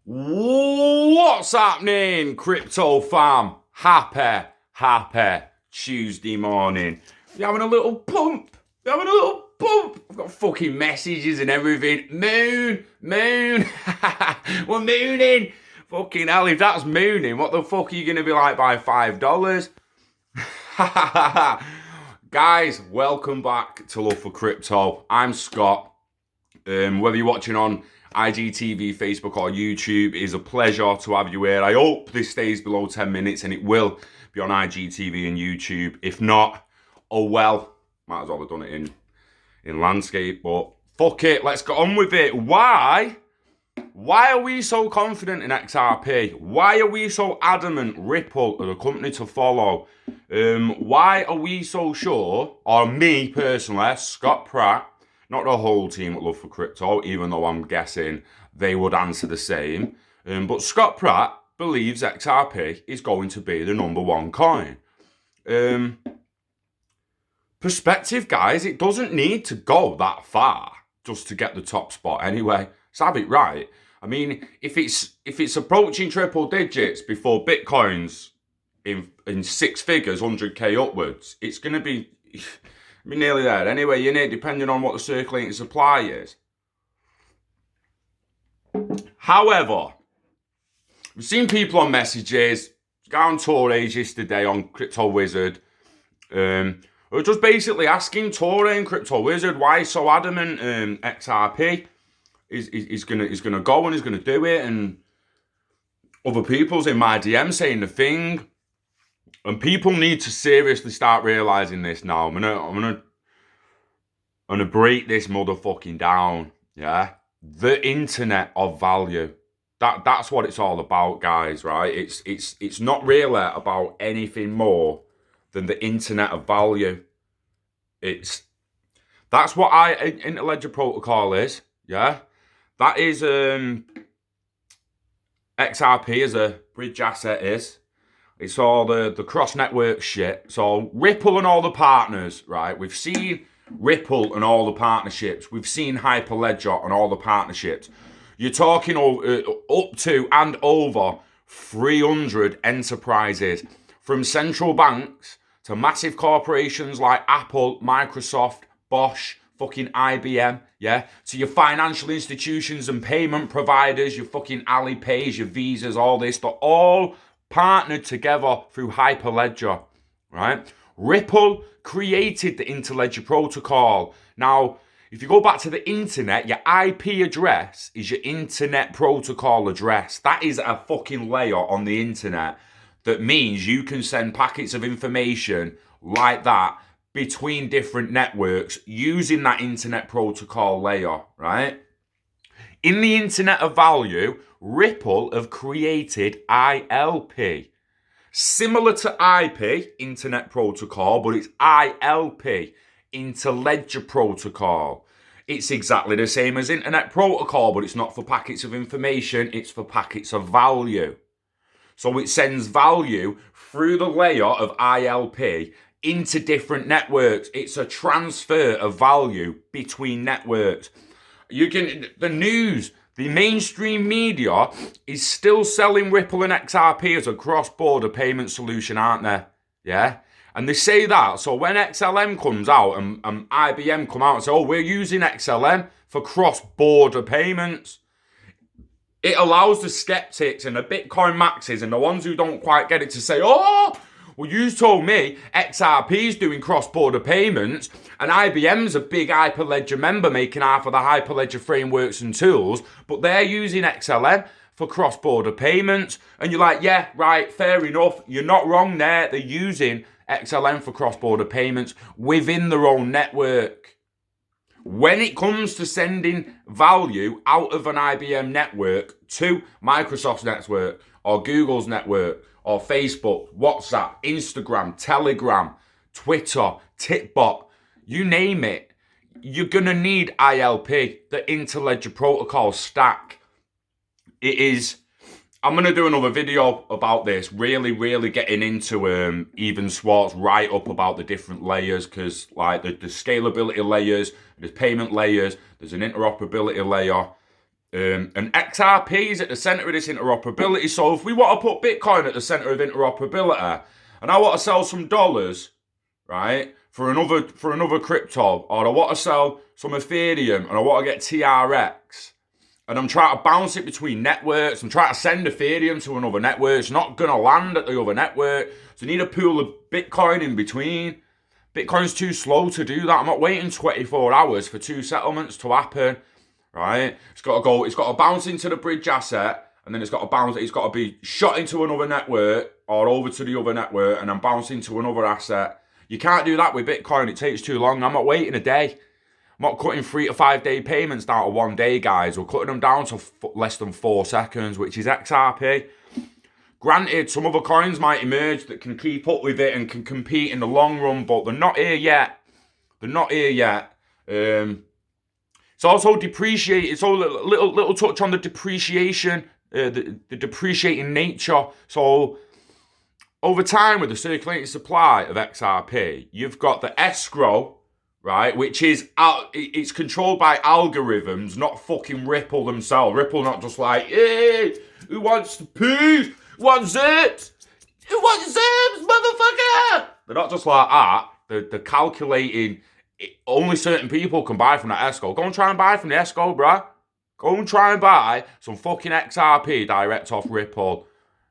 What's happening, crypto fam? Happy Tuesday morning. You're having a little pump. You're having a little pump. I've got fucking messages and everything. Moon. We're mooning. Fucking hell, if that's mooning, what the fuck are you going to be like by $5? Guys, welcome back to Love for Crypto. I'm Scott. Whether you're watching on IGTV, Facebook or YouTube, it is a pleasure to have you here. I hope this stays below 10 minutes and it will be on IGTV and YouTube. If not, oh well, might as well have done it in landscape, but fuck it, let's get on with it. Why are we so confident in XRP? Why are we so adamant Ripple are the company to follow? Why are we so sure, or me personally, Scott Pratt, not the whole team at Love for Crypto, even though I'm guessing they would answer the same. But Scott Pratt believes XRP is going to be the #1 coin. Perspective, guys, it doesn't need to go that far just to get the top spot anyway. Let's have it right. I mean, if it's approaching triple digits before Bitcoin's in six figures, 100k upwards, it's going to be nearly there anyway, you know, depending on what the circulating supply is. However, we've seen people on messages, got on Torres yesterday on Crypto Wizard, who are just basically asking Torres and Crypto Wizard why he's so adamant XRP is gonna go and he's gonna do it, and other people's in my DM saying the thing. And people need to seriously start realizing this now. I'm gonna break this motherfucking down. Yeah, the internet of value. That's what it's all about, guys. Right? It's not really about anything more than the internet of value. That's what Interledger Protocol is. Yeah, that is XRP as a bridge asset is. It's all the cross-network shit. So Ripple and all the partners, right? We've seen Ripple and all the partnerships. We've seen Hyperledger and all the partnerships. You're talking up to and over 300 enterprises, from central banks to massive corporations like Apple, Microsoft, Bosch, fucking IBM, yeah? To your financial institutions and payment providers, your fucking Alipay, your Visas, all this. They're all partnered together through Hyperledger, right? Ripple created the Interledger protocol. Now, if you go back to the internet, your IP address is your internet protocol address. That is a fucking layer on the internet that means you can send packets of information like that between different networks using that internet protocol layer, right? In the internet of value, Ripple have created ILP. Similar to IP, Internet Protocol, but it's ILP, Interledger Protocol. It's exactly the same as Internet Protocol, but it's not for packets of information, it's for packets of value. So it sends value through the layer of ILP into different networks. It's a transfer of value between networks. The news, the mainstream media is still selling Ripple and XRP as a cross-border payment solution, aren't they? Yeah? And they say that, so when XLM comes out and IBM come out and say, oh, we're using XLM for cross-border payments, it allows the skeptics and the Bitcoin maxes and the ones who don't quite get it to say, oh, well, you told me XRP's doing cross-border payments and IBM's a big Hyperledger member making half of the Hyperledger frameworks and tools, but they're using XLM for cross-border payments. And you're like, yeah, right, fair enough. You're not wrong there. They're using XLM for cross-border payments within their own network. When it comes to sending value out of an IBM network to Microsoft's network or Google's network, or Facebook, WhatsApp, Instagram, Telegram, Twitter, Tipbot, you name it, you're going to need ILP, the Interledger Protocol stack. It is, I'm going to do another video about this, really getting into even Swart's write up about the different layers, because like the scalability layers, there's payment layers, there's an interoperability layer, And XRP is at the center of this interoperability. So if we want to put Bitcoin at the center of interoperability, and I want to sell some dollars, right, for another crypto, or I want to sell some Ethereum and I want to get TRX, and I'm trying to bounce it between networks, I'm trying to send Ethereum to another network, it's not going to land at the other network, so you need a pool of Bitcoin in between. Bitcoin's too slow to do that. I'm not waiting 24 hours for 2 settlements to happen, right? It's got to bounce into the bridge asset, and then it's got to be shot into another network or over to the other network and then bounce into another asset. You can't do that with Bitcoin. It takes too long. I'm not waiting a day. I'm not cutting 3 to 5 day payments down to 1 day, guys. We're cutting them down to less than 4 seconds, which is XRP. Granted, some other coins might emerge that can keep up with it and can compete in the long run, but they're not here yet. They're not here yet. It's also depreciating. It's all a little touch on the depreciation, the depreciating nature. So over time, with the circulating supply of XRP, you've got the escrow, right, which is it's controlled by algorithms, not fucking Ripple themselves. Ripple not just like, hey, who wants the peas? Who wants it? Who wants it, motherfucker? They're not just like that. They're calculating. Only certain people can buy from that escrow. Go and try and buy from the escrow, bruh. Go and try and buy some fucking XRP direct off Ripple.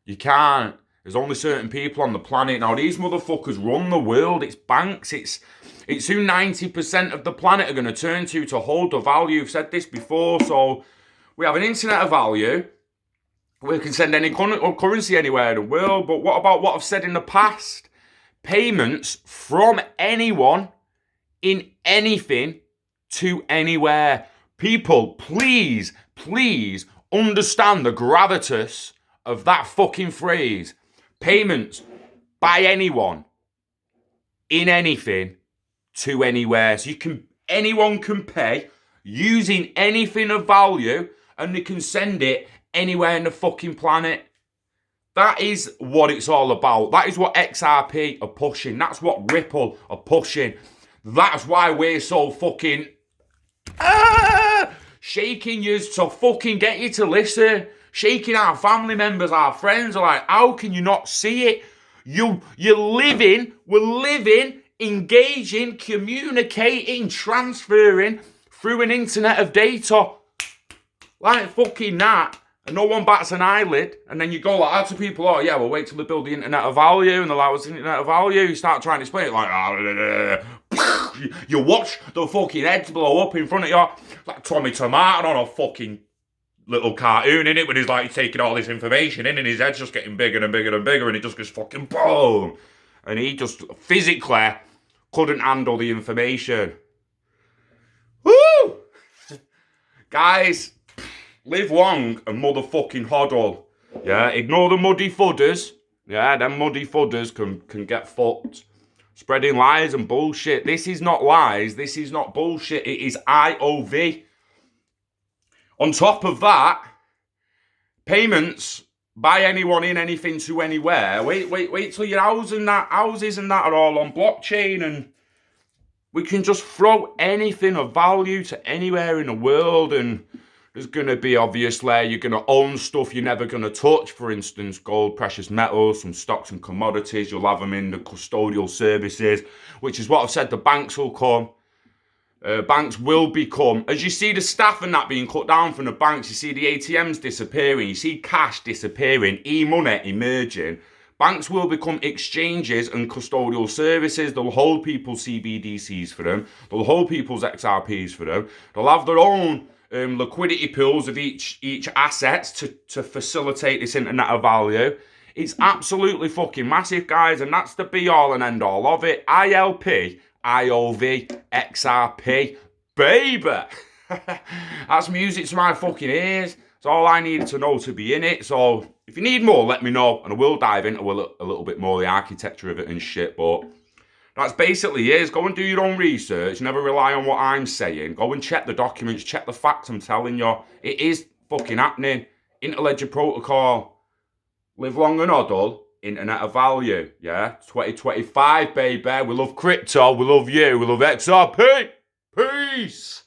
You can't. There's only certain people on the planet. Now, these motherfuckers run the world. It's banks. It's who 90% of the planet are going to turn to hold the value. I've said this before. So we have an internet of value. We can send any currency anywhere in the world. But what about what I've said in the past? Payments from anyone in anything to anywhere. People, please understand the gravitas of that fucking phrase. Payments by anyone in anything to anywhere. So anyone can pay using anything of value, and they can send it anywhere in the fucking planet. That is what it's all about. That is what XRP are pushing. That's what Ripple are pushing. That's why we're so fucking shaking you to fucking get you to listen. Shaking our family members, our friends are like, how can you not see it? We're living, engaging, communicating, transferring through an internet of data. Like fucking that. And no one bats an eyelid. And then you go like that to people, oh yeah, we'll wait till they build the internet of value and allow us the internet of value. You start trying to explain it like, you watch the fucking heads blow up in front of you. Like Tommy Tomato on a fucking little cartoon in it, when he's like taking all this information in and his head's just getting bigger and bigger and bigger, and it just goes fucking boom. And he just physically couldn't handle the information. Woo! Guys, live long and motherfucking hodl. Yeah, ignore the muddy fudders. Yeah, them muddy fudders can get fucked. Spreading lies and bullshit. This is not lies. This is not bullshit. It is IOV. On top of that, payments by anyone in anything to anywhere. Wait till your houses and that are all on blockchain, and we can just throw anything of value to anywhere in the world, and there's going to be, obviously, you're going to own stuff you're never going to touch. For instance, gold, precious metals, some stocks and commodities. You'll have them in the custodial services, which is what I've said, the banks will come. Banks will become, as you see the staff and that being cut down from the banks, you see the ATMs disappearing, you see cash disappearing, e-money emerging. Banks will become exchanges and custodial services. They'll hold people's CBDCs for them. They'll hold people's XRPs for them. They'll have their own liquidity pools of each assets to facilitate this internet of value. It's absolutely fucking massive, guys, and that's the be-all and end-all of it. ILP, IOV, XRP, baby. That's music to my fucking ears. It's all I needed to know to be in it. So if you need more, let me know, and I will dive into a little bit more of the architecture of it and shit. But that's basically it. Go and do your own research. Never rely on what I'm saying. Go and check the documents, check the facts I'm telling you. It is fucking happening. Interledger protocol. Live long and hodl. Internet of value, yeah? 2025, baby. We love crypto. We love you. We love XRP. Peace.